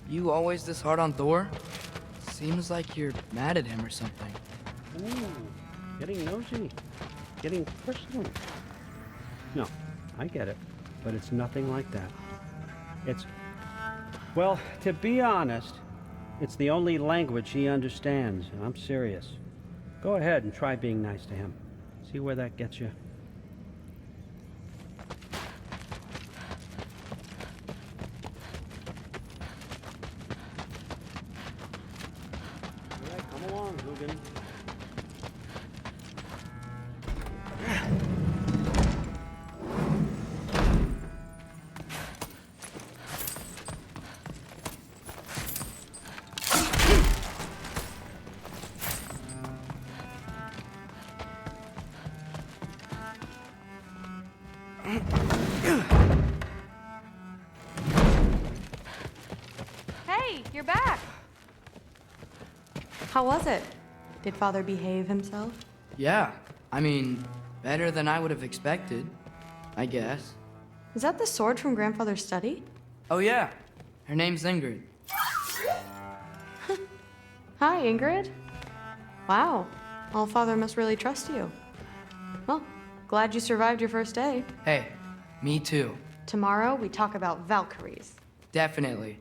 You always this hard on Thor? Seems like you're mad at him or something. Ooh, getting nosy. Getting personal. No, I get it. But it's nothing like that. It's... Well, to be honest, it's the only language he understands, and I'm serious. Go ahead and try being nice to him. See where that gets you. All right, come along, Dugan. Hey, you're back! How was it? Did Father behave himself? Yeah, I mean, better than I would have expected, I guess. Is that the sword from Grandfather's study? Oh yeah, her name's Ingrid. Hi, Ingrid. Wow, All-Father must really trust you. Well, glad you survived your first day. Hey, me too. Tomorrow, we talk about Valkyries. Definitely.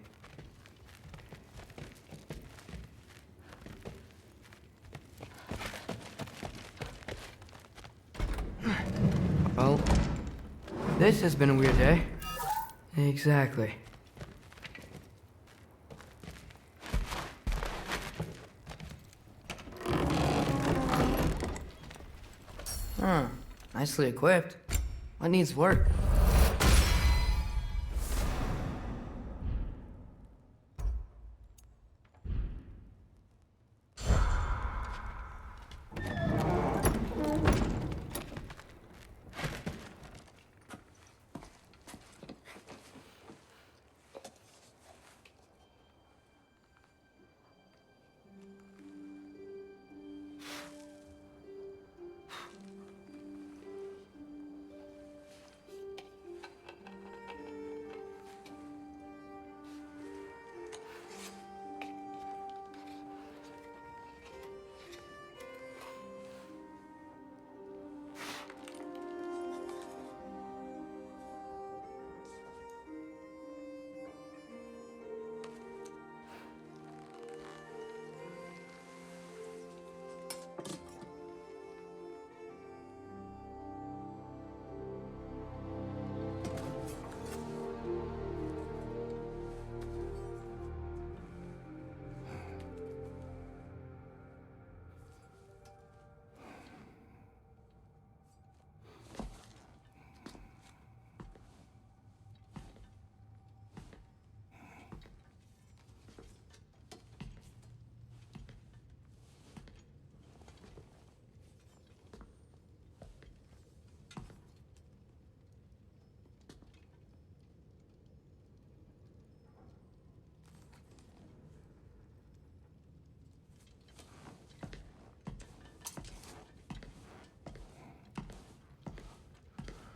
Well, this has been a weird day. Exactly. Huh, nicely equipped. What needs work?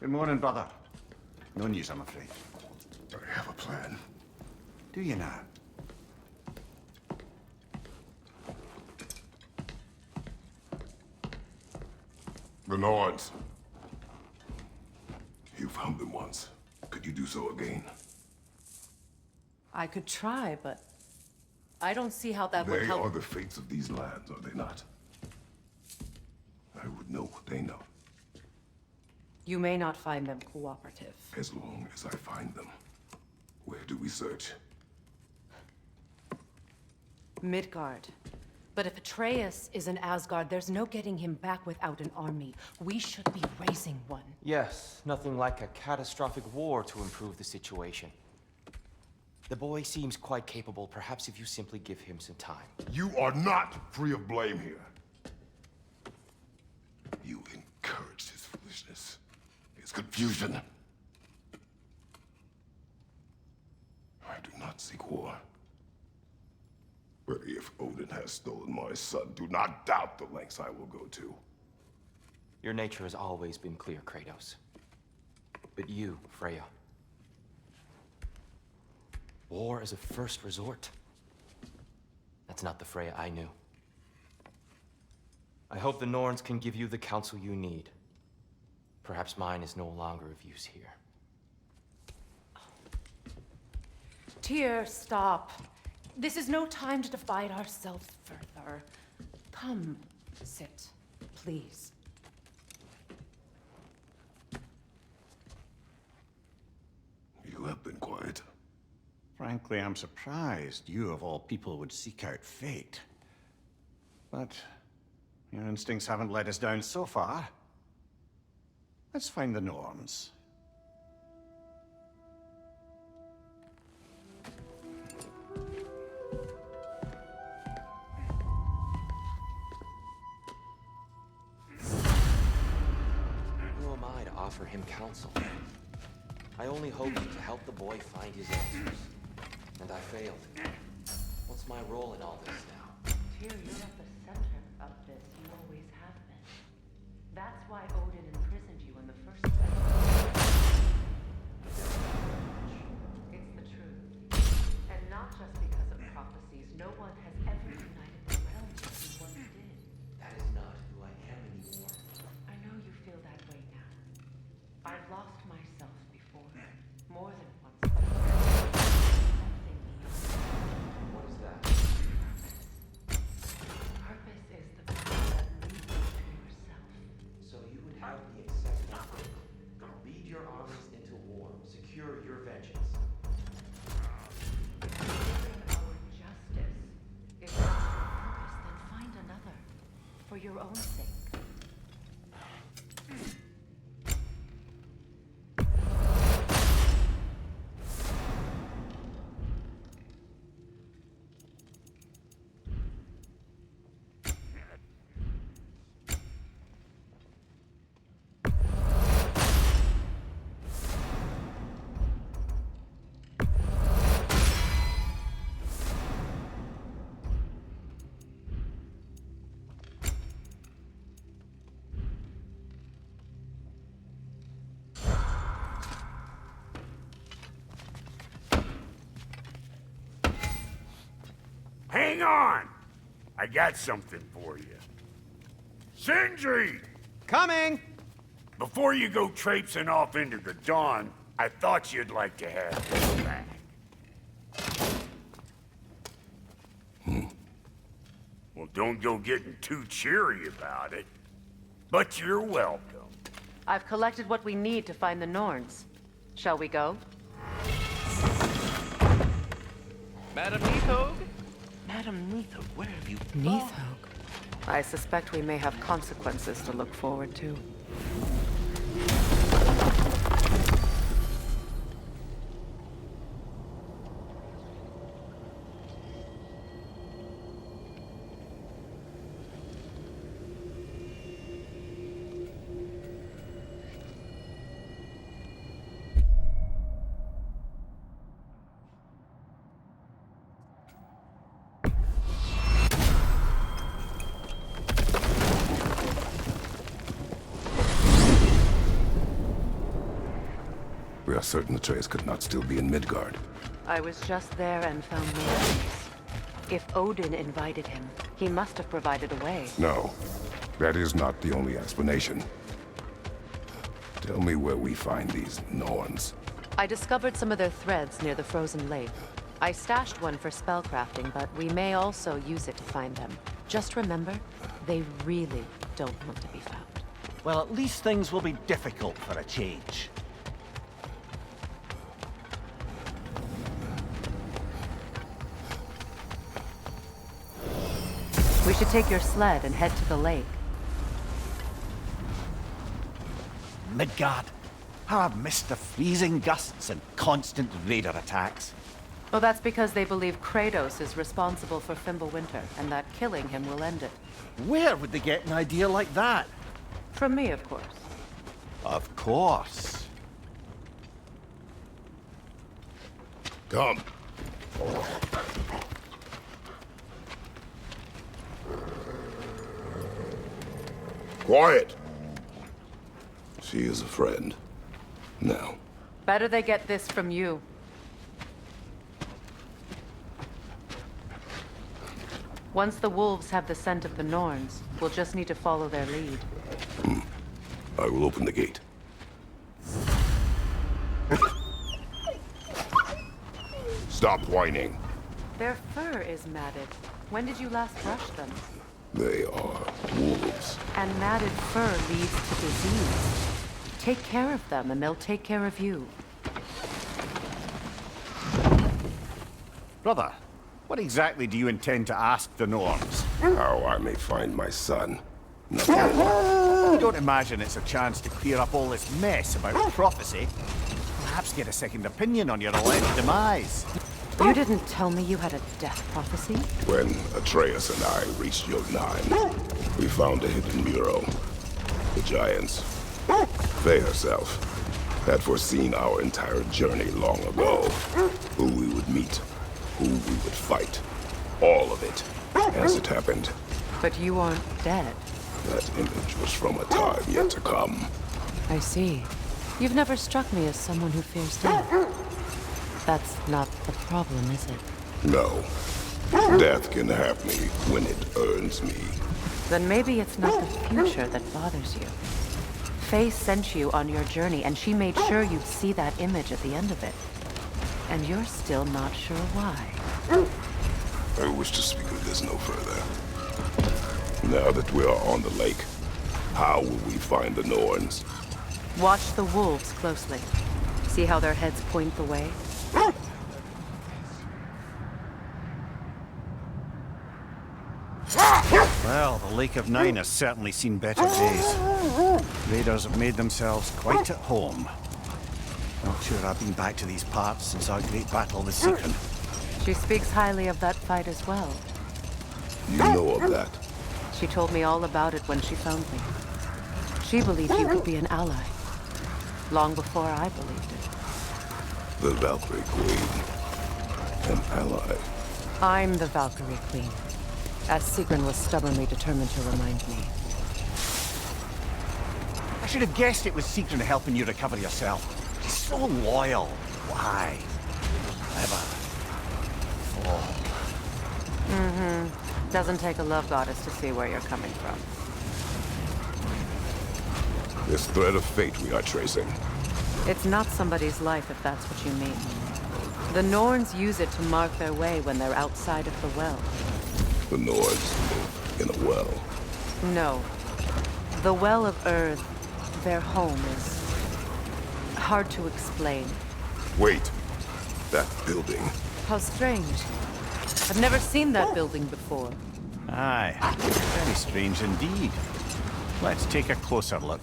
Good morning, brother. No news, I'm afraid. I have a plan. Do you now? The Nords. You found them once. Could you do so again? I could try, but I don't see how that would They help. are the fates of these lands, are they not? I would know what they know, You may not find them cooperative. as long as I find them. Where do we search? Midgard. But if Atreus is in Asgard, there's no getting him back without an army. We should be raising one. Yes, nothing like a catastrophic war to improve the situation. The boy seems quite capable. Perhaps if you simply give him some time. You are not free of blame here. You encouraged his foolishness, his confusion. I do not seek war. But if Odin has stolen my son, do not doubt the lengths I will go to. Your nature has always been clear, Kratos. But you, Freya. War as a first resort. That's not the Freya I knew. I hope the Norns can give you the counsel you need. Perhaps mine is no longer of use here. Tyr, stop. This is no time to divide ourselves further. Come, sit, please. You have been quiet. Frankly, I'm surprised you of all people would seek out fate. But your instincts haven't let us down so far. Let's find the Norns. Who am I to offer him counsel? I only hoped to help the boy find his answers. And I failed. What's my role in all this now? Tyr, you're at the center of this. You always have been. That's why Odin imprisoned you in the first place. It's the truth. And not just because of prophecies. No one has ever united the realms as you once did. That is not who I am anymore. I know you feel that way now. I've lost myself before. More than once. Something beyond. What is that? Purpose is the path that leads you to yourself. So you would have me accept my fate. Lead your armies into war. Secure your vengeance. Securing our justice is not your purpose, then find another. For your own sake. Hang on! I got something for you. Sindri! Coming! Before you go traipsing off into the dawn, I thought you'd like to have this back. Well, don't go getting too cheery about it. But you're welcome. I've collected what we need to find the Norns. Shall we go? Madam Neathog? Madam Neathog, where have you... Neathog. I suspect we may have consequences to look forward to. We are certain Atreus could not still be in Midgard. I was just there and found no trace. If Odin invited him, he must have provided a way. No, that is not the only explanation. Tell me where we find these Norns. I discovered some of their threads near the frozen lake. I stashed one for spellcrafting, but we may also use it to find them. Just remember, they really don't want to be found. Well, at least things will be difficult for a change. We should take your sled and head to the lake. Midgard. How I've missed the freezing gusts and constant raider attacks. Well, that's because they believe Kratos is responsible for Fimbulwinter, and that killing him will end it. Where would they get an idea like that? From me, of course. Of course. Come. Quiet! She is a friend. Now. Better they get this from you. Once the wolves have the scent of the Norns, we'll just need to follow their lead. I will open the gate. Stop whining. Their fur is matted. When did you last brush them? They are wolves. And matted fur leads to disease. Take care of them, and they'll take care of you. Brother, what exactly do you intend to ask the Norns? How I may find my son. Nothing more. You don't imagine it's a chance to clear up all this mess about prophecy? Perhaps get a second opinion on your alleged demise. You didn't tell me you had a death prophecy? When Atreus and I reached Yogg-9, we found a hidden mural. The Giants, Faye herself, had foreseen our entire journey long ago. Who we would meet, who we would fight. All of it, as it happened. But you aren't dead. That image was from a time yet to come. I see. You've never struck me as someone who fears death. That's not the problem, is it? No. Death can have me when it earns me. Then maybe it's not the future that bothers you. Faye sent you on your journey, and she made sure you'd see that image at the end of it. And you're still not sure why. I wish to speak of this no further. Now that we are on the lake, how will we find the Norns? Watch the wolves closely. See how their heads point the way? Well, the Lake of Nine has certainly seen better days. Raiders have made themselves quite at home. Not sure I've been back to these parts since our great battle with Sigrun. She speaks highly of that fight as well. You know of that? She told me all about it when she found me. She believed you could be an ally. Long before I believed it. The Valkyrie Queen. An ally. I'm the Valkyrie Queen. As Sigrun was stubbornly determined to remind me. I should have guessed it was Sigrun helping you recover yourself. She's so loyal. Why? Ever. Oh. Doesn't take a love goddess to see where you're coming from. This thread of fate we are tracing. It's not somebody's life if that's what you mean. The Norns use it to mark their way when they're outside of the well. The Nords live in a well. No. The Well of Earth, their home, is hard to explain. Wait. That building. How strange. I've never seen that building before. Aye. Very strange indeed. Let's take a closer look.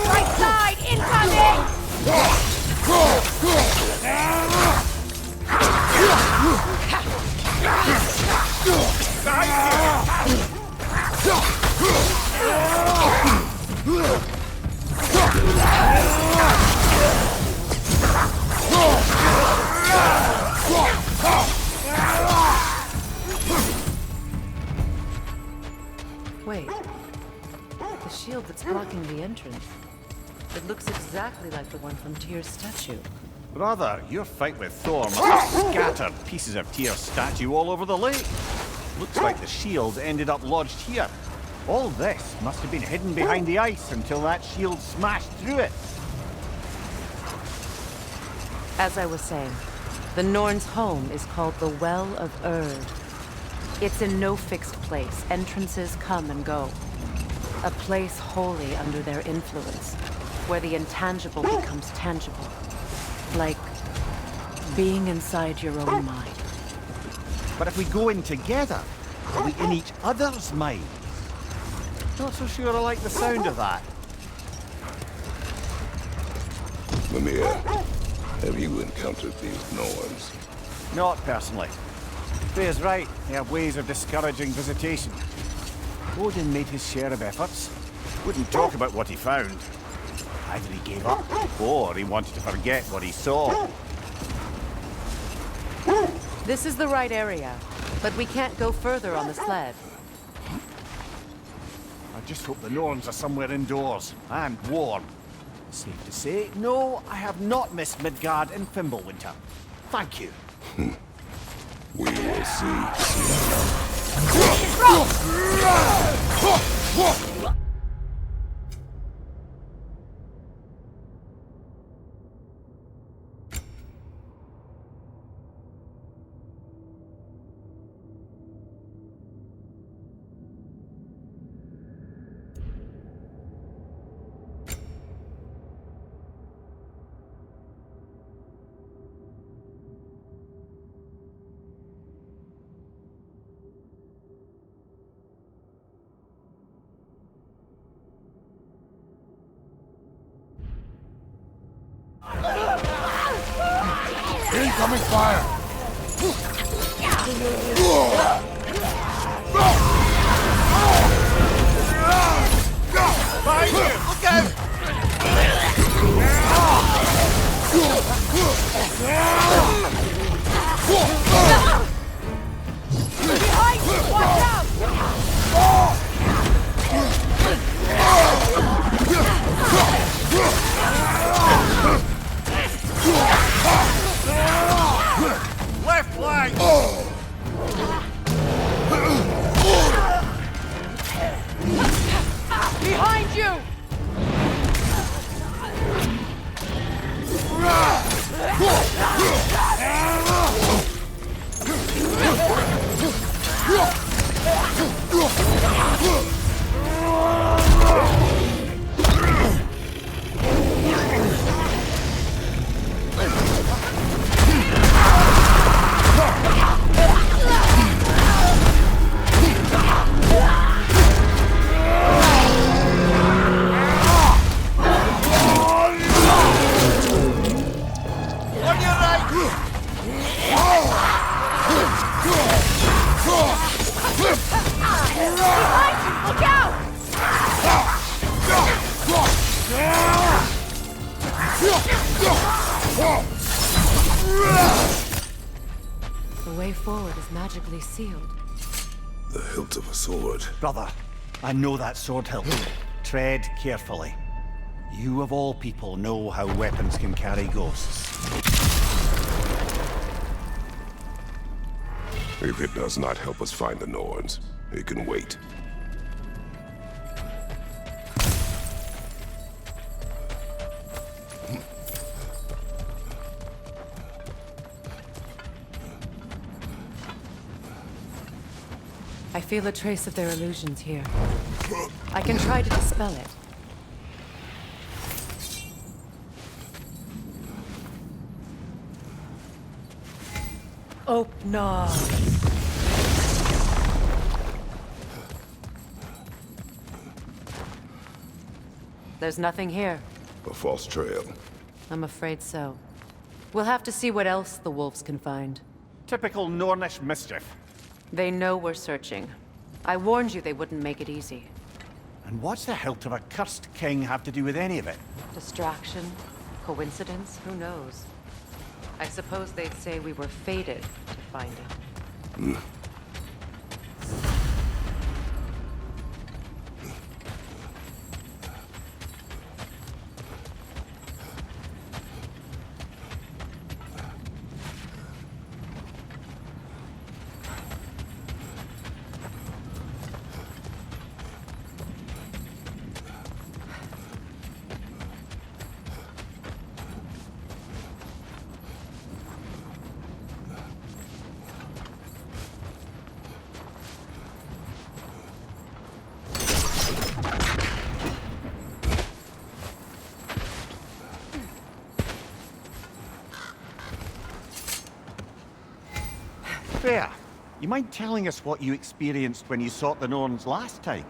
Right side, incoming! Wait. The shield that's blocking the entrance. It looks exactly like the one from Tyr's statue. Brother, your fight with Thor must have scattered pieces of Tyr's statue all over the lake. Looks like the shield ended up lodged here. All this must have been hidden behind the ice until that shield smashed through it. As I was saying, the Norn's home is called the Well of Erd. It's in no fixed place. Entrances come and go. A place wholly under their influence, where the intangible becomes tangible. Like being inside your own mind. But if we go in together, are we in each other's mind? Not so sure I like the sound of that. Mimir, have you encountered these Norns? Not personally. Faye's right, they have ways of discouraging visitation. Odin made his share of efforts. Wouldn't talk about what he found. Either he gave up, or he wanted to forget what he saw. This is the right area, but we can't go further on the sled. A just hope the Norns are somewhere indoors and warm. Safe to say, no, I have not missed Midgard in Fimbulwinter. Thank you. We will see. Incoming fire! Behind you! Look out! Behind you! Watch out! Left flank! Behind you! On your right! Behind you! Look out! The way forward is magically sealed. The hilt of a sword. Brother, I know that sword hilt. Tread carefully. You of all people know how weapons can carry ghosts. If it does not help us find the Norns, it can wait. I feel a trace of their illusions here. I can try to dispel it. Oh, no. There's nothing here. A false trail. I'm afraid so. We'll have to see what else the wolves can find. Typical Nornish mischief. They know we're searching. I warned you they wouldn't make it easy. And what's the hilt of a cursed king have to do with any of it? Distraction? Coincidence? Who knows? I suppose they'd say we were fated to find it. Fair. You mind telling us what you experienced when you sought the Norns last time?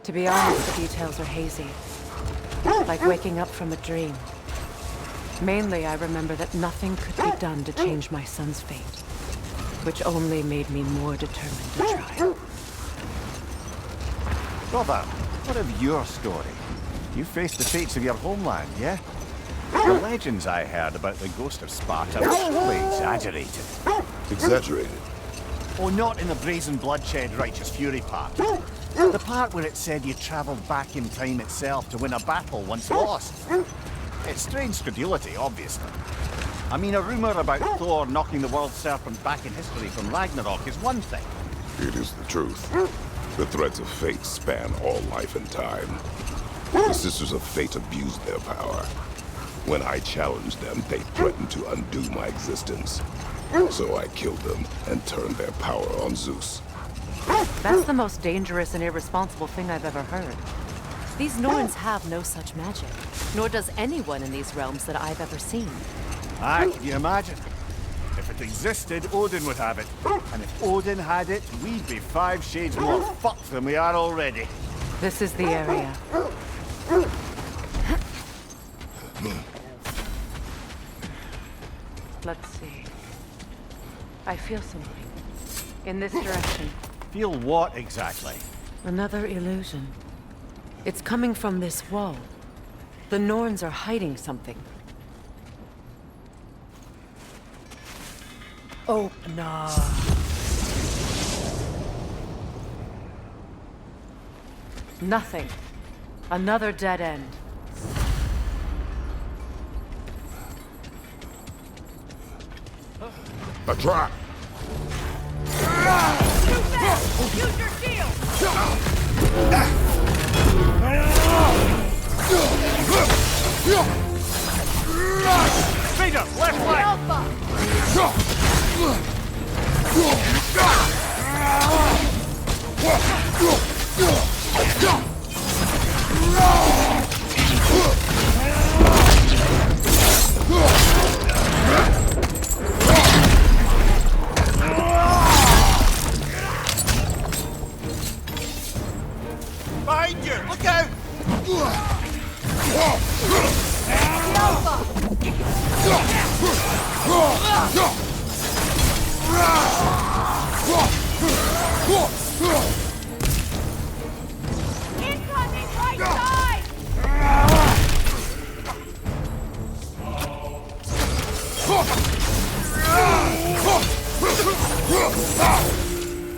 To be honest, the details are hazy. Like waking up from a dream. Mainly, I remember that nothing could be done to change my son's fate. Which only made me more determined to try. Brother, what of your story? You faced the fates of your homeland, yeah? The legends I heard about the ghost of Sparta were surely exaggerated. Exaggerated? Oh, not in the brazen bloodshed righteous fury part. The The part where it said you travelled back in time itself to win a battle once lost. It's strange credulity, obviously. I mean, a rumour about Thor knocking the world serpent back in history from Ragnarok is one thing. It is the truth. The threads of fate span all life and time. The Sisters of Fate abused their power. When I challenged them, they threatened to undo my existence. So I killed them and turned their power on Zeus. That's the most dangerous and irresponsible thing I've ever heard. These Norns have no such magic, nor does anyone in these realms that I've ever seen. Ah, can you imagine? If it existed, Odin would have it. And if Odin had it, we'd be 5 shades more fucked than we are already. This is the area. Let's see. I feel something. In this direction. Feel what exactly? Another illusion. It's coming from this wall. The Norns are hiding something. Open up. Nothing. Another dead end. A trap! Use your shield! Speeder, left flank! Alpha! Behind you! Look out! Incoming right side!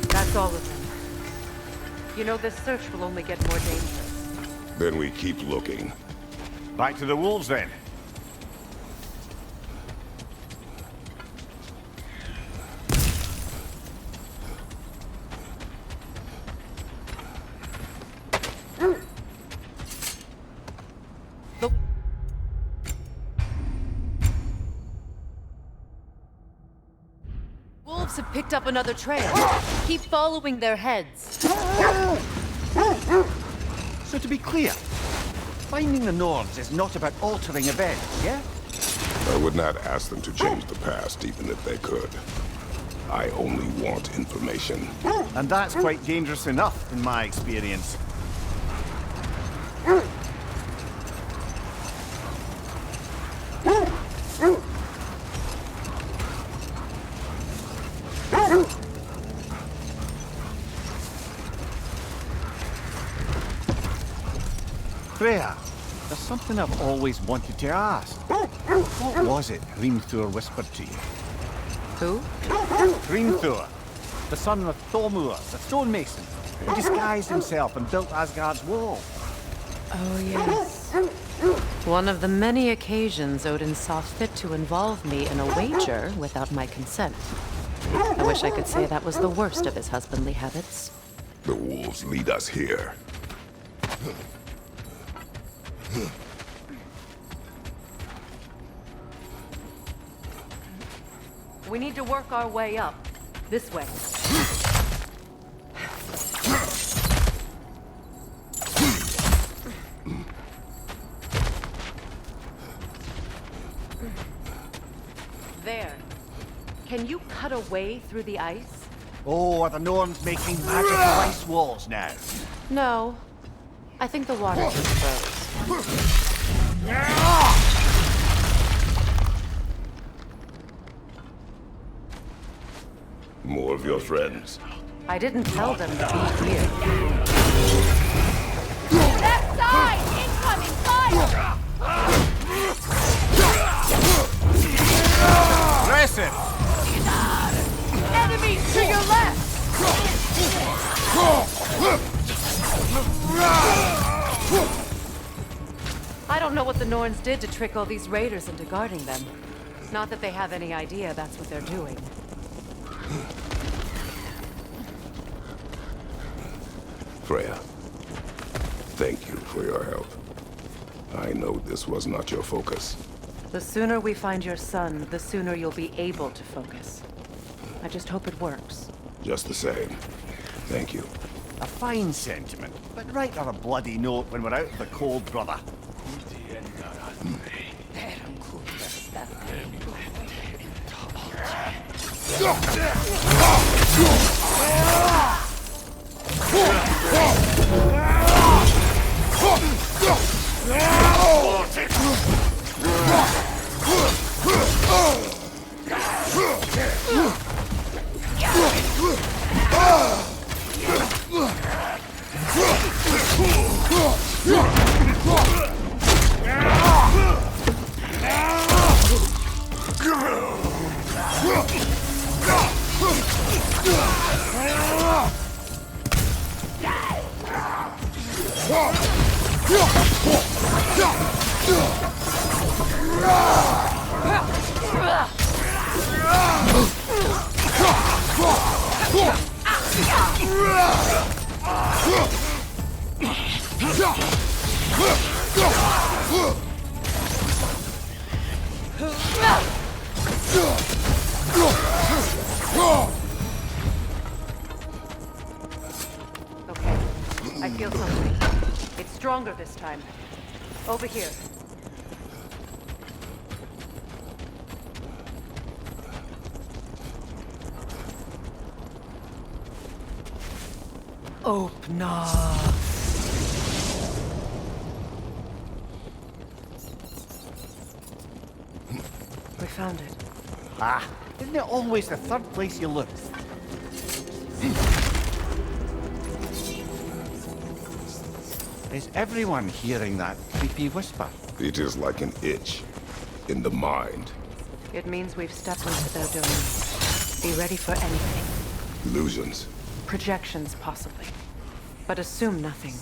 That's all of them. You know, this search will only get more dangerous. Then we keep looking. Back to the wolves, then. The wolves have picked up another trail. Keep following their heads. So to be clear, finding the Norns is not about altering events, yeah? I would not ask them to change the past, even if they could. I only want information. And that's quite dangerous enough, in my experience. Freya, there's something I've always wanted to ask. What was it Hrimthur whispered to you? Who? Hrimthur, the son of Thormur, the stonemason, who disguised himself and built Asgard's wall. Oh, yes. One of the many occasions Odin saw fit to involve me in a wager without my consent. I wish I could say that was the worst of his husbandly habits. The wolves lead us here. We need to work our way up. This way. There. Can you cut a way through the ice? Oh, are the Norns making magical ice walls now? No. I think the water just froze. More of your friends. I didn't tell them to be here. Left side! Incoming fire! Aggressive! Enemies to your left! don't know what the Norns did to trick all these raiders into guarding them. Not that they have any idea that's what they're doing. Freya, thank you for your help. I know this was not your focus. The sooner we find your son, the sooner you'll be able to focus. I just hope it works. Just the same. Thank you. A fine sentiment, but write her a bloody note when we're out of the cold, brother. Okay, I feel something. It's stronger this time. Over here. Open up. We found it. Ah, isn't it always the third place you look? Is everyone hearing that creepy whisper? It is like an itch in the mind. It means we've stepped into their domain. Be ready for anything. Illusions. Projections, possibly. But assume nothing.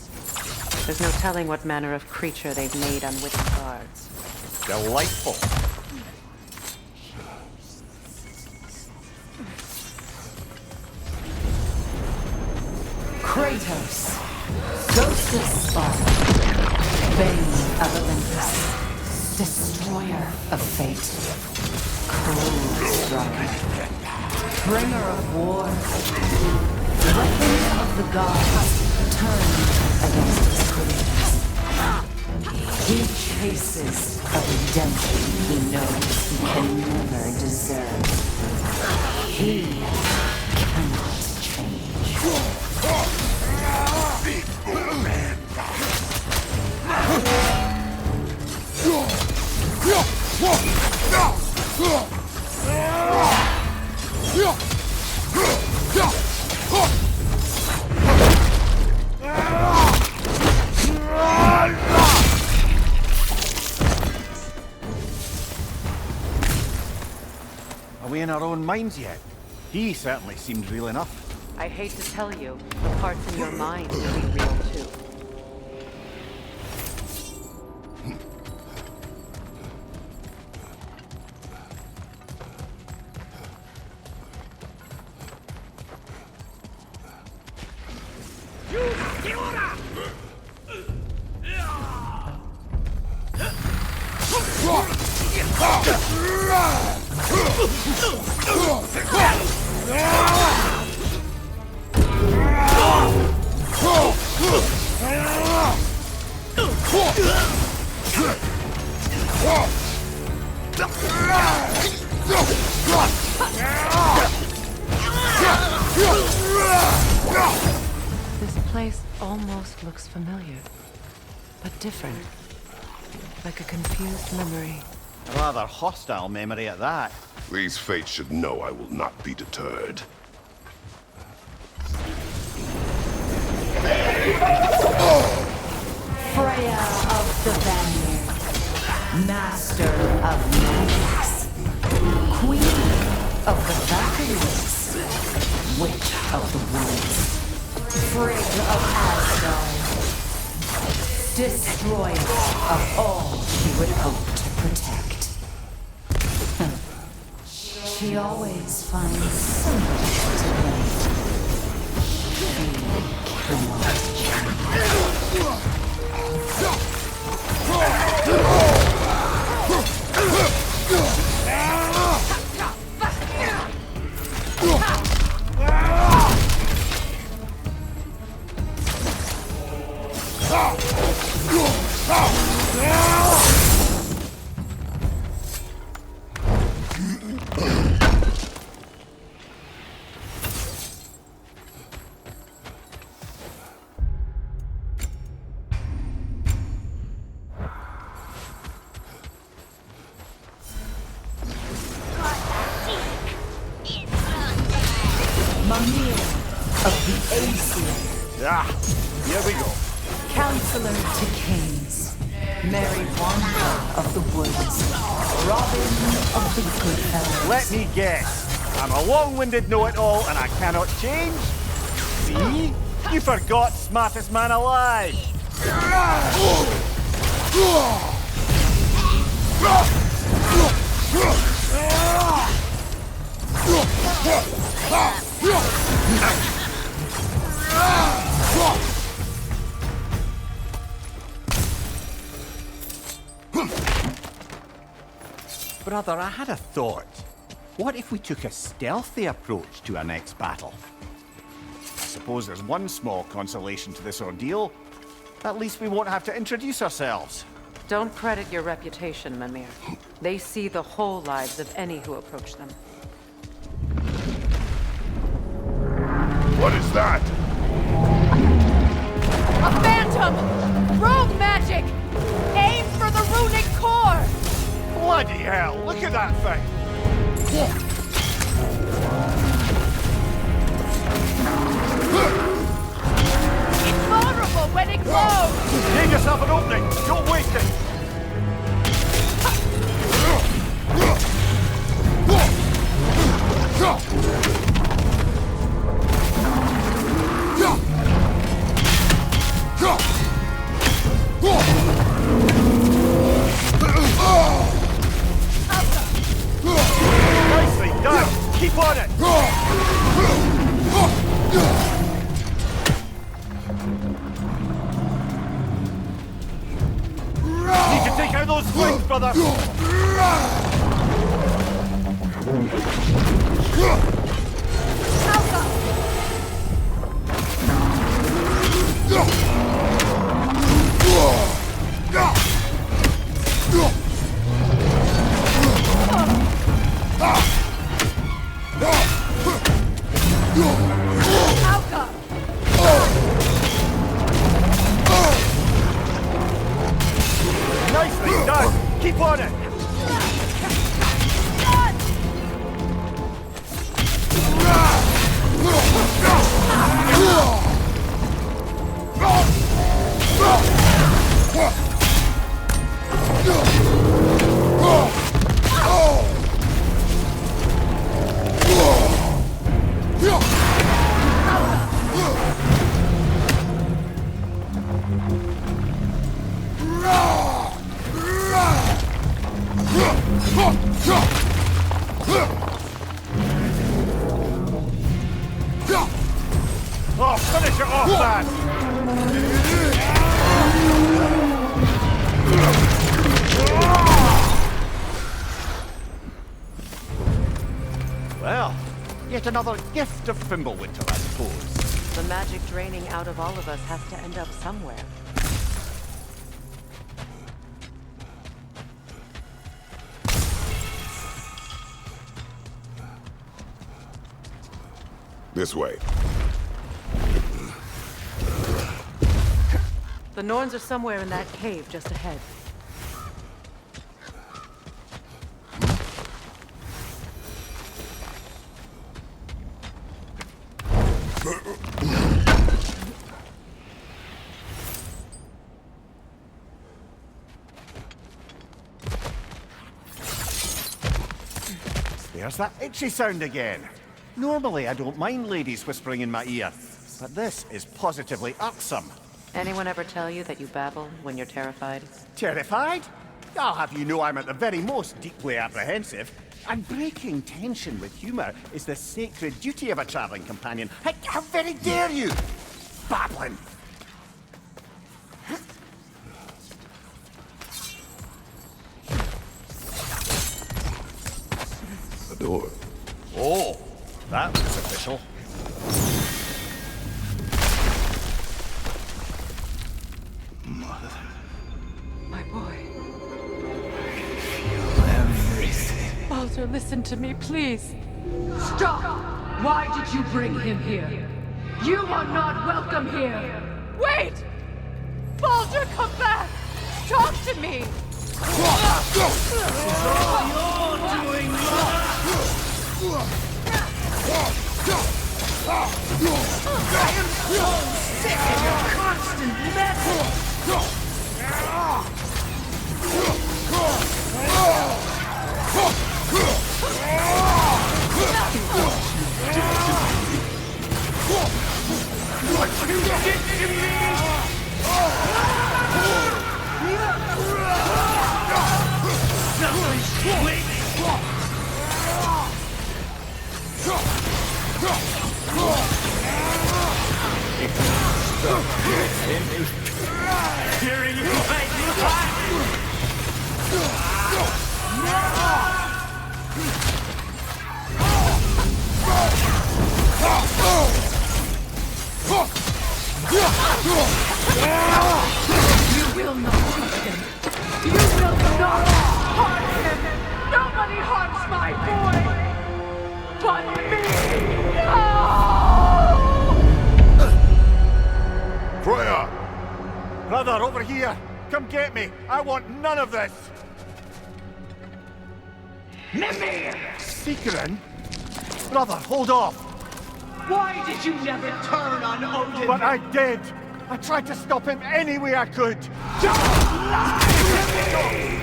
There's no telling what manner of creature they've made unwitting guards. Delightful. Kratos, Ghost of Sparta, Bane of Olympus, Destroyer of Fate, Cold Striker, Bringer of War, Weapon of the Gods, turned against his creators. He chases a redemption he knows he can never deserve. He cannot change. Are we in our own minds yet? He certainly seemed real enough. I hate to tell you, the parts in your mind will be real too. This place almost looks familiar, but different. Like a confused memory. A rather hostile memory at that. These fates should know I will not be deterred. Freya of the Vanguard, Master of Magics, Queen of the Valkyries, Witch of the Woods, Frigg of Asgard, destroyer of all she would hope to protect. She always finds so much to blame. Here we go. Counselor to Kings, Mary Wanda of the Woods, Robin of the Goodfellas. Let me guess. I'm a long-winded know-it-all and I cannot change? See? You forgot smartest man alive. Brother, I had a thought. What if we took a stealthy approach to our next battle? I suppose there's one small consolation to this ordeal. At least we won't have to introduce ourselves. Don't credit your reputation, Mimir. They see the whole lives of any who approach them. What is that? A phantom! Rogue magic! Aim for the runic core! Bloody hell, look at that thing! It's vulnerable when it glows! Give yourself an opening! Don't waste it! Nicely done! Keep on it! Need to take out those flanks, brother! Nicely done! Keep on it! Oh, finish it off, man! Well, yet another gift of Fimbulwinter, I suppose. The magic draining out of all of us has to end up somewhere. This way. The Norns are somewhere in that cave just ahead. There's that itchy sound again. Normally, I don't mind ladies whispering in my ear, but this is positively irksome. Anyone ever tell you that you babble when you're terrified? Terrified? I'll have you know I'm at the very most deeply apprehensive. And breaking tension with humour is the sacred duty of a travelling companion. How very dare you! Babbling! The door. Oh, that was official. My boy. Everything. Baldur, listen to me, please. Stop! Why did you bring him here? You are not welcome here! Wait! Baldur, come back! Talk to me! I am so sick of your constant mess! What you did to me! Someone's waiting! Hearing you like You will not touch him. You will not harm him. Nobody harms my boy but me. No! Freya! Brother, over here! Come get me! I want none of this! Mimir! Secret? Brother, hold off! Why did you never turn on Odin? But I did! I tried to stop him any way I could! Don't lie to me!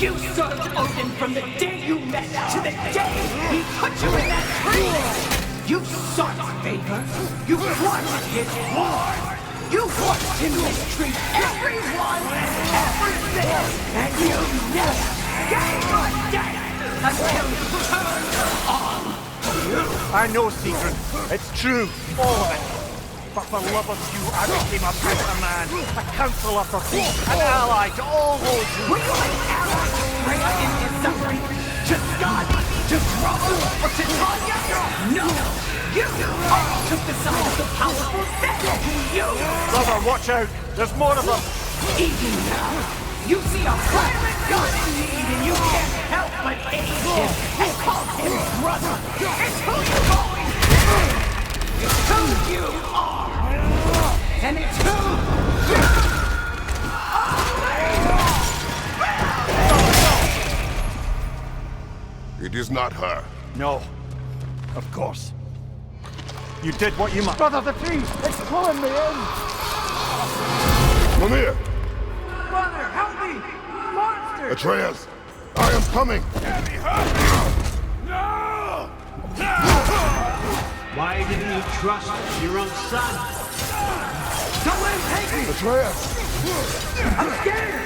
You served Odin from the day you met to the day he put you in that tree! You sought favor! You wanted his war! You watched him mistreat everyone and everything! And you never gave a damn until you turned on you! I know, Secret. It's true. All of it. But for love of you, I became a better man, a counselor for peace, an ally to all those who... Were you an ally to Freya in his suffering? To Scott? To Trouble? Or to Tanya? No! You all took the side of the powerful then! You! Brother, watch out! There's more of them! Even now, you see a violent god in need and you can't help but aid him and call him brother! It's who you've always been! It's who you are! And it's who you are! It is not her. No. Of course. You did what you must. Brother, the tree! It's pulling me in! Mimir! Brother, help me! Monster! Atreus! I am coming! No! Why didn't you trust your own son? Don't let him take me! Atreus! I'm scared!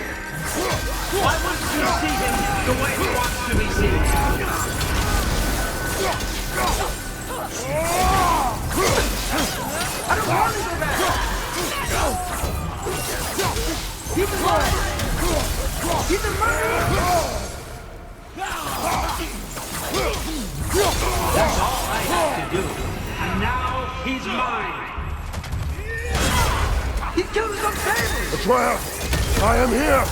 Why wouldn't you see him the way he wants to be seen? I don't want to go back! He's a murderer! He's a murderer! That's all I had to do. And now he's mine. He killed his own family! Atreus! I am here!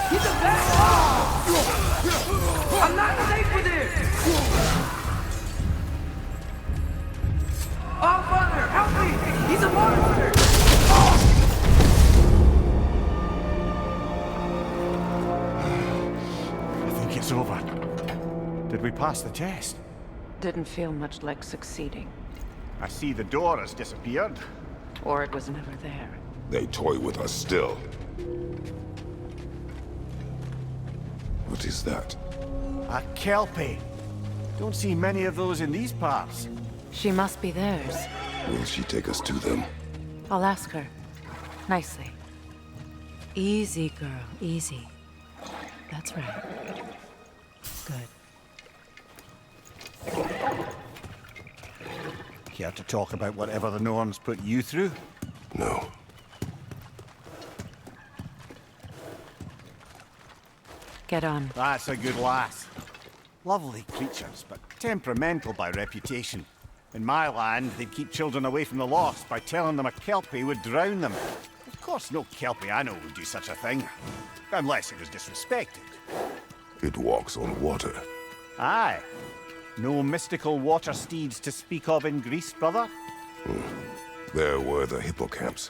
He's a bad boy! I'm not safe with him! Oh, Father, help me! He's a monster! I think it's over. Did we pass the test? Didn't feel much like succeeding. I see the door has disappeared. Or it was never there. They toy with us still. What is that? A Kelpie. Don't see many of those in these parts. She must be theirs. Will she take us to them? I'll ask her. Nicely. Easy, girl, easy. That's right. Good. Care to talk about whatever the Norns put you through? No. Get on. That's a good lass. Lovely creatures, but temperamental by reputation. In my land, they'd keep children away from the lost by telling them a Kelpie would drown them. Of course, no Kelpie I know would do such a thing. Unless it was disrespected. It walks on water. Aye. No mystical water steeds to speak of in Greece, brother? There were the hippocamps.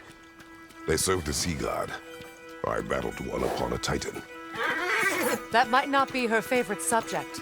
They served the sea god. I battled one upon a titan. That might not be her favorite subject.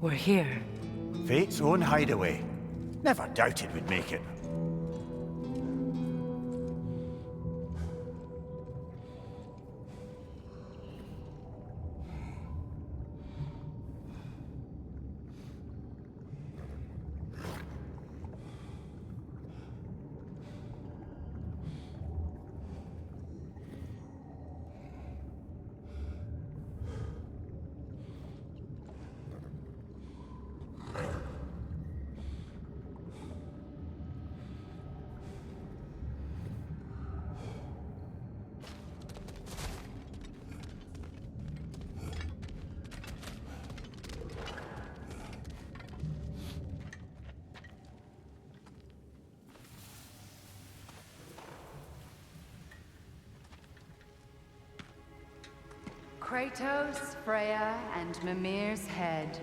We're here. Fate's own hideaway. Never doubted we'd make it. Kratos, Freya, and Mimir's head.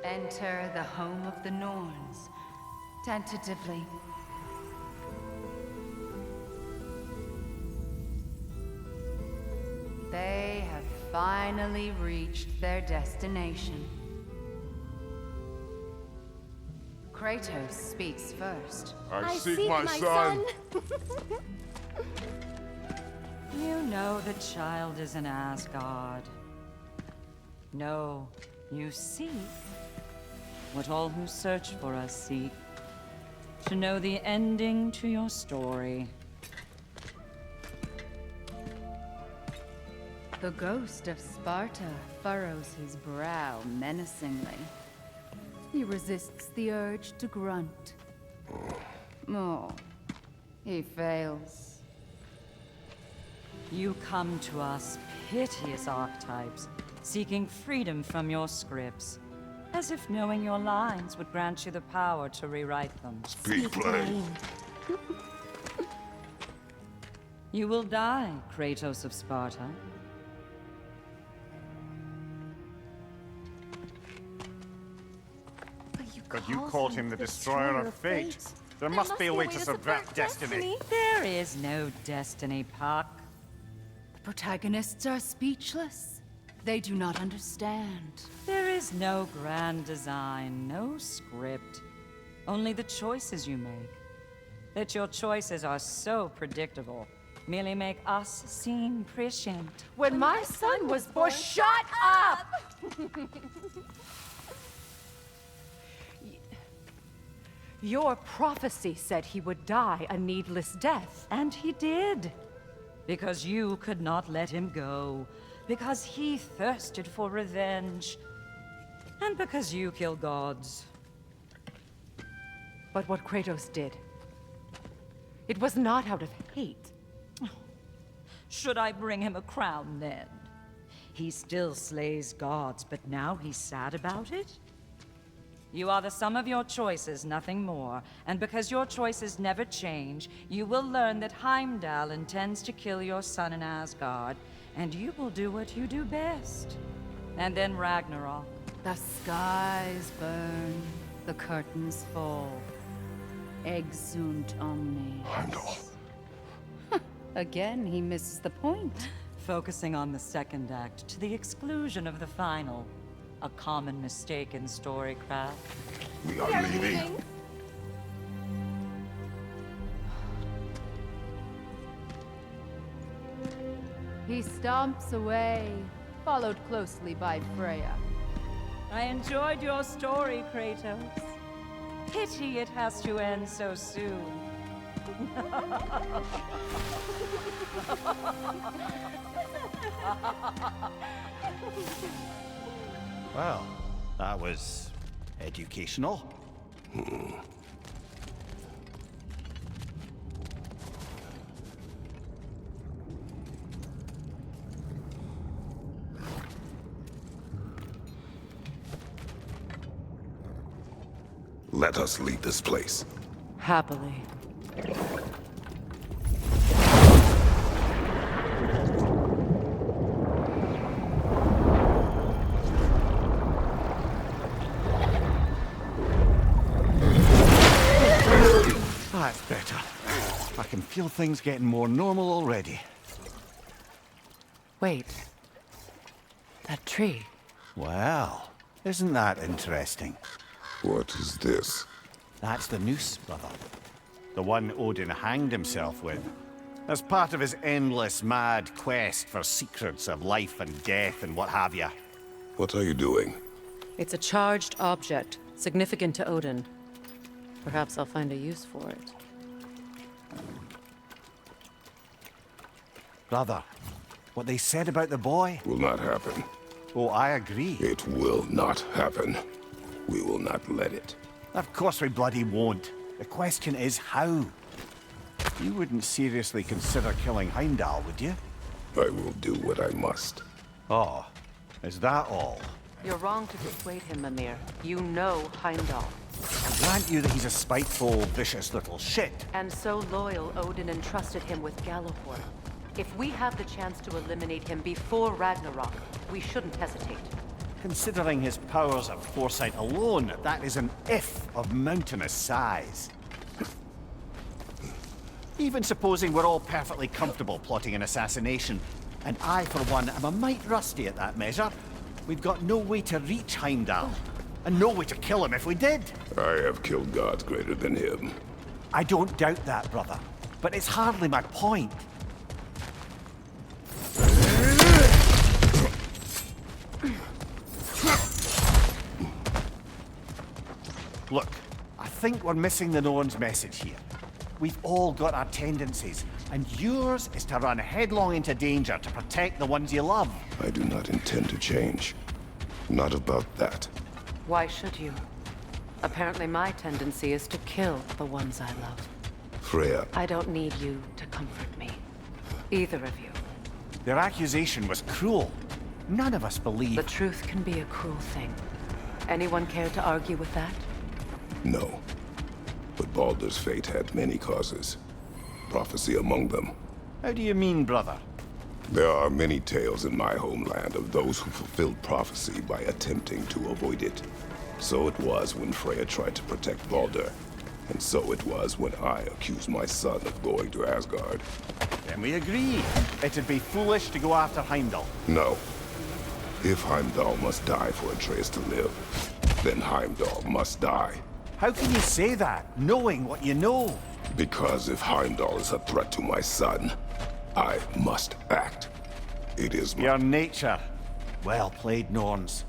Enter the home of the Norns, tentatively. They have finally reached their destination. Kratos speaks first. I seek my son. You know the child is in Asgard. No, you seek what all who search for us seek. To know the ending to your story. The ghost of Sparta furrows his brow menacingly. He resists the urge to grunt. Oh, he fails. You come to us, piteous archetypes, seeking freedom from your scripts. As if knowing your lines would grant you the power to rewrite them. Speak plain. You will die, Kratos of Sparta. But you called him the destroyer of fate. There must be a way to subvert destiny. There is no destiny, Puck. The protagonists are speechless. They do not understand. There is no grand design, no script. Only the choices you make. That your choices are so predictable, merely make us seem prescient. When my son was born, shut up! Your prophecy said he would die a needless death. And he did. Because you could not let him go. Because he thirsted for revenge. And because you kill gods. But what Kratos did, it was not out of hate. Should I bring him a crown then? He still slays gods, but now he's sad about it? You are the sum of your choices, nothing more. And because your choices never change, you will learn that Heimdall intends to kill your son in Asgard, and you will do what you do best. And then Ragnarok. The skies burn, the curtains fall. Exunt omnes. Heimdall. Again, he misses the point. Focusing on the second act to the exclusion of the final. A common mistake in storycraft. We are leaving. He stomps away, followed closely by Freya. I enjoyed your story, Kratos. Pity it has to end so soon. Well, that was educational. Let us leave this place. Happily. That's better. I can feel things getting more normal already. Wait. That tree. Well, isn't that interesting? What is this? That's the noose, brother. The one Odin hanged himself with. As part of his endless, mad quest for secrets of life and death and what have you. What are you doing? It's a charged object, significant to Odin. Perhaps I'll find a use for it. Brother, what they said about the boy? Will not happen. Oh, I agree. It will not happen. We will not let it. Of course we bloody won't. The question is how. You wouldn't seriously consider killing Heimdall, would you? I will do what I must. Oh, is that all? You're wrong to dissuade him, Mimir. You know Heimdall. I grant you that he's a spiteful, vicious little shit. And so loyal, Odin entrusted him with Gjallarhorn. If we have the chance to eliminate him before Ragnarok, we shouldn't hesitate. Considering his powers of foresight alone, that is an if of mountainous size. Even supposing we're all perfectly comfortable plotting an assassination, and I, for one, am a mite rusty at that measure, we've got no way to reach Heimdall, and no way to kill him if we did. I have killed gods greater than him. I don't doubt that, brother, but it's hardly my point. Look, I think we're missing the Norn's message here. We've all got our tendencies, and yours is to run headlong into danger to protect the ones you love. I do not intend to change. Not about that. Why should you? Apparently my tendency is to kill the ones I love. Freya. I don't need you to comfort me. Either of you. Their accusation was cruel. None of us believe... The truth can be a cruel thing. Anyone care to argue with that? No. But Baldur's fate had many causes. Prophecy among them. How do you mean, brother? There are many tales in my homeland of those who fulfilled prophecy by attempting to avoid it. So it was when Freya tried to protect Baldur. And so it was when I accused my son of going to Asgard. Then we agree. It'd be foolish to go after Heimdall. No. If Heimdall must die for Atreus to live, then Heimdall must die. How can you say that, knowing what you know? Because if Heimdall is a threat to my son, I must act. It is my... Your nature. Well played, Norns.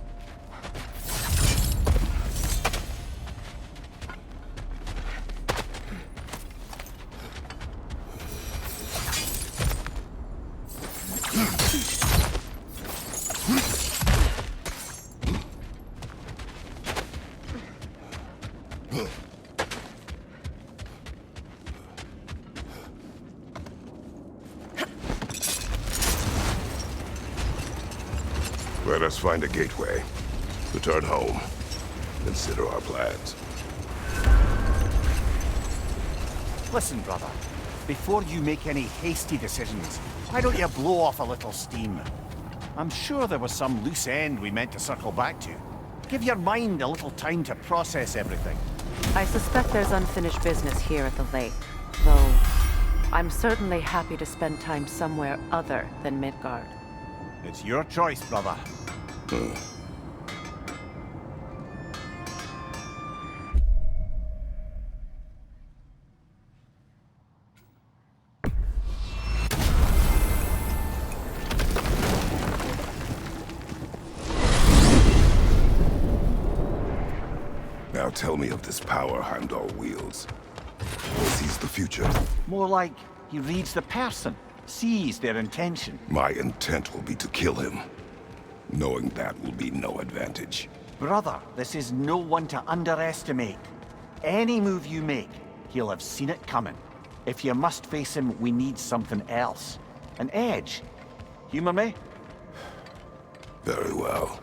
Let us find a gateway. Return home. Consider our plans. Listen, brother. Before you make any hasty decisions, why don't you blow off a little steam? I'm sure there was some loose end we meant to circle back to. Give your mind a little time to process everything. I suspect there's unfinished business here at the lake, though I'm certainly happy to spend time somewhere other than Midgard. It's your choice, brother. Now tell me of this power Heimdall wields. He sees the future. More like he reads the person, sees their intention. My intent will be to kill him. Knowing that will be no advantage. Brother, this is no one to underestimate. Any move you make, he'll have seen it coming. If you must face him, we need something else. An edge. Humor me? Very well.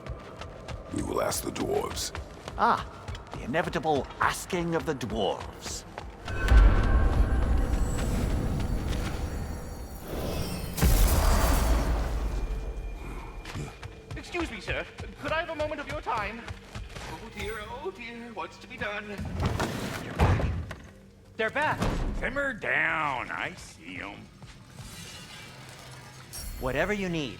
We will ask the dwarves. Ah, the inevitable asking of the dwarves. Excuse me, sir. Could I have a moment of your time? Oh dear, what's to be done? You're back. They're back. Simmer down, I see them. Whatever you need.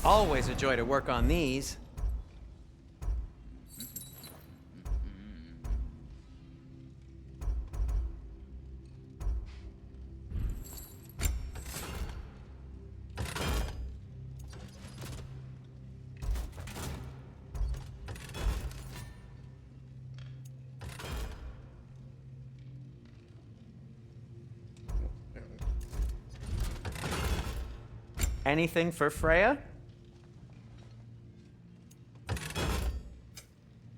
Always a joy to work on these. Anything for Freya?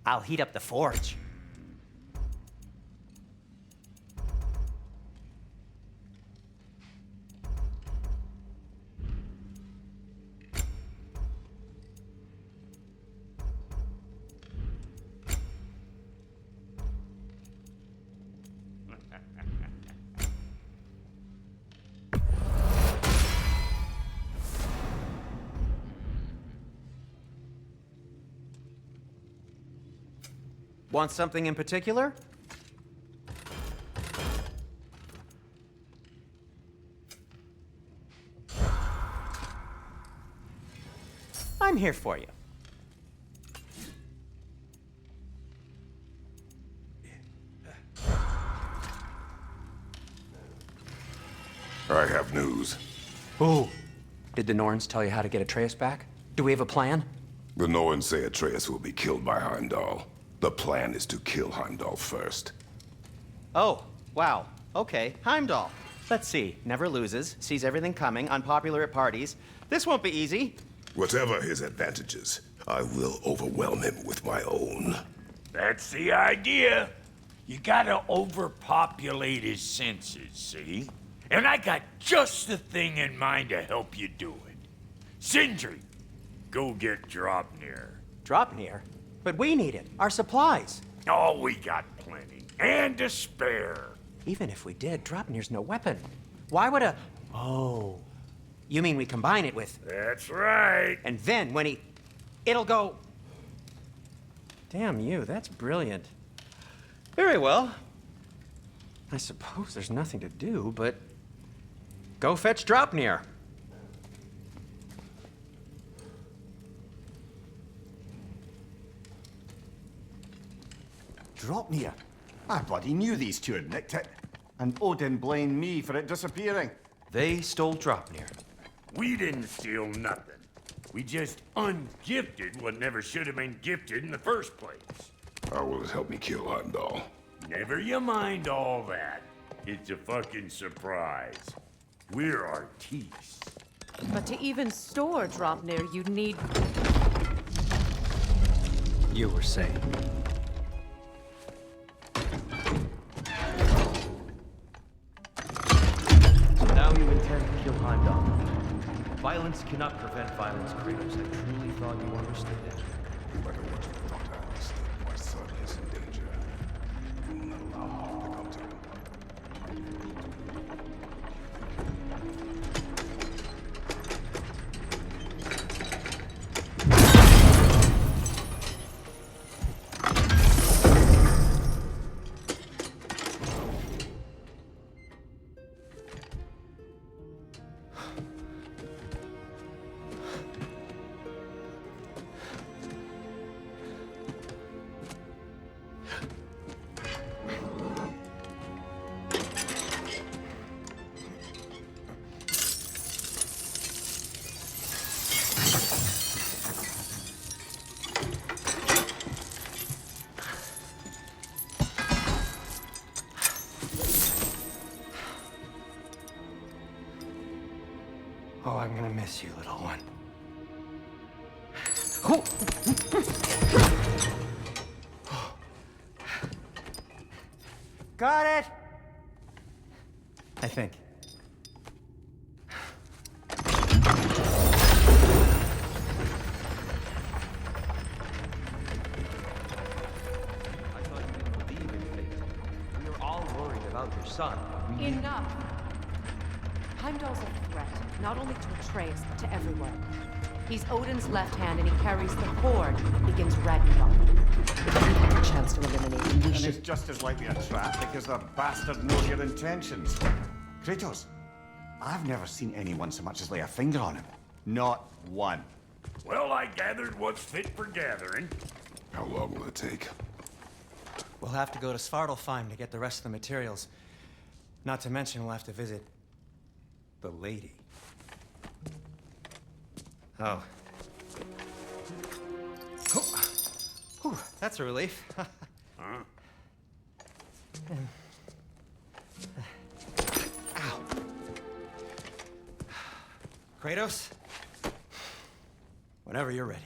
I'll heat up the forge. Want something in particular? I'm here for you. I have news. Ooh. Did the Norns tell you how to get Atreus back? Do we have a plan? The Norns say Atreus will be killed by Heimdall. The plan is to kill Heimdall first. Oh, wow. Okay, Heimdall. Let's see. Never loses, sees everything coming, unpopular at parties. This won't be easy. Whatever his advantages, I will overwhelm him with my own. That's the idea. You gotta overpopulate his senses, see? And I got just the thing in mind to help you do it. Sindri, go get Draupnir. Draupnir? But we need it. Our supplies. Oh, we got plenty. And to spare. Even if we did, Draupnir's no weapon. Why would a... Oh. You mean we combine it with... That's right. And then when he... It'll go... Damn you, that's brilliant. Very well. I suppose there's nothing to do, but... Go fetch Draupnir. Draupnir? I bloody knew these two had nicked it. And Odin blamed me for it disappearing. They stole Draupnir. We didn't steal nothing. We just ungifted what never should have been gifted in the first place. How will it help me kill Heimdall? Never you mind all that. It's a fucking surprise. We're artistes. But to even store Draupnir, you'd need... You were saying. So now you intend to kill Heimdall. Violence cannot prevent violence, Kratos. I truly thought you understood that. No matter what you thought I understood, my son Oh, I'm gonna miss you, little one. Got it! I think. Your son. Enough! Heimdall's a threat, not only to Atreus, but to everyone. He's Odin's left hand, and he carries the Horde that begins Ragnarok. If we have a chance to eliminate him, we And should... it's just as likely a trap because the bastard knows your intentions. Kratos, I've never seen anyone so much as lay a finger on him. Not one. Well, I gathered what's fit for gathering. How long will it take? We'll have to go to Svartalfheim to get the rest of the materials. Not to mention we'll have to visit the lady. Oh. Whew, that's a relief. Huh? Ow. Kratos? Whenever you're ready.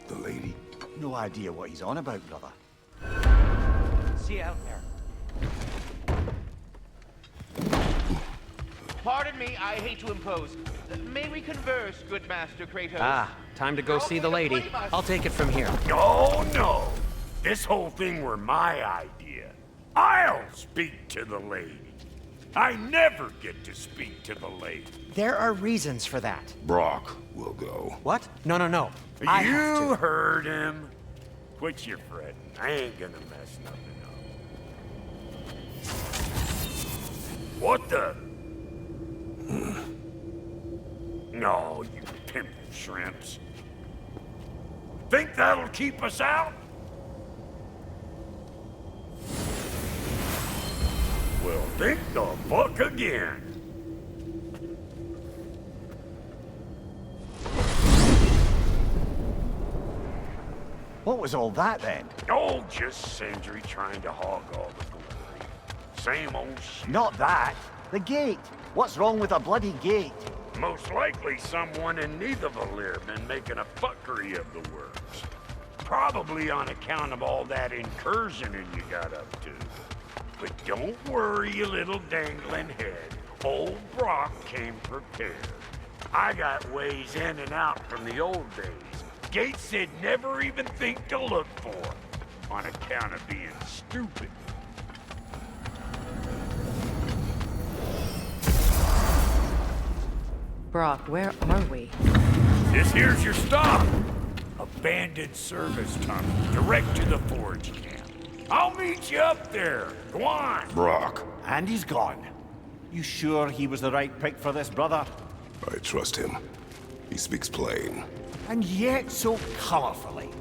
The lady? No idea what he's on about, brother. See you out there. Pardon me, I hate to impose. May we converse, good Master Kratos? Ah, time to go see the lady. I'll take it from here. Oh, no. This whole thing were my idea. I'll speak to the lady. I never get to speak to the lady. There are reasons for that. Brock will go. What? No. You heard him. Quit your fretting. I ain't gonna mess nothing up. What the? No, you pimple shrimps. Think that'll keep us out? Well, think the fuck again. What was all that then? Oh, just Sindri trying to hog all the glory. Same old shit. Not that. The gate. What's wrong with a bloody gate? Most likely someone in Nidavellir been making a fuckery of the works. Probably on account of all that incursioning you got up to. But don't worry, you little dangling head. Old Brock came prepared. I got ways in and out from the old days. Gates they'd never even think to look for, on account of being stupid. Brock, where are we? This here's your stop. Abandoned service tunnel, direct to the forge camp. I'll meet you up there. Go on. Brock. And he's gone. You sure he was the right pick for this, brother? I trust him. He speaks plain. And yet so colorfully.